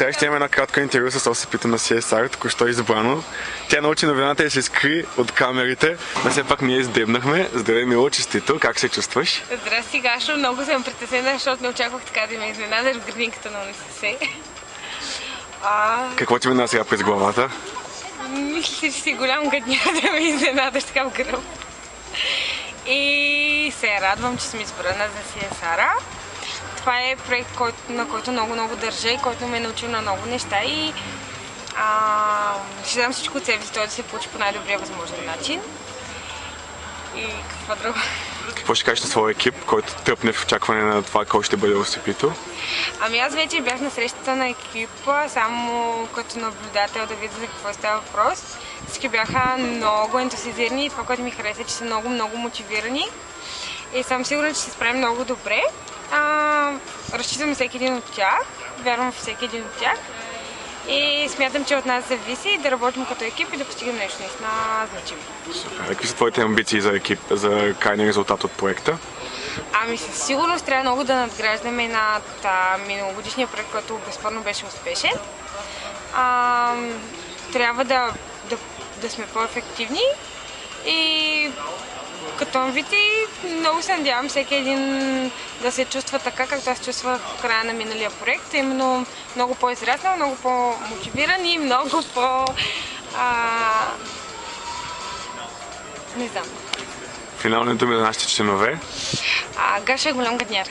Сега ще имаме едно кратко интервю с OCP-то на CSR, току-що избрано. Тя научи новината и се скри от камерите, но все пак ние издебнахме. Здравей, Мило, честито. Как се чувстваш? Здрасти, Гашо. Много съм притеснена, защото не очаквах така да ме изненадаш в градинката на УНСС. Какво ти мина сега през главата? Мисля, че си голям гадня да ме изненадаш така в гръб. И се радвам, че съм избрана за CSR-а. Това е проект, на който много държа и който ме е научил на много неща и ще дам всичко от себе си, той да се получи по най-добрия възможен начин. И какво друго? Какво ще кажеш на своя екип, който тръпне в очакване на това, кой ще бъде OCP-то? Ами аз вече бях на срещата на екипа, само като наблюдател да видя за какво става въпрос. Всички бяха много ентусиазирани и това, което ми хареса, че са много мотивирани. И съм сигурна, че ще се справим много добре. Разчитам всеки един от тях, вярвам в всеки един от тях. И смятам, че от нас зависи да работим като екип и да постигнем нещо наистина значимо. Супер. Какви са твоите амбиции за екип, за крайния резултат от проекта? Ами със сигурност трябва много да надграждаме над миналогодишния проект, който безспорно беше успешен. Трябва да сме по-ефективни и като амбиции много се надявам всеки един да се чувства така, както аз чувствах в края на миналия проект. Именно много по-израснал, много по-мотивиран и много по... не знам. Финалното ми за нашите членове. Гаша е голям гадняр.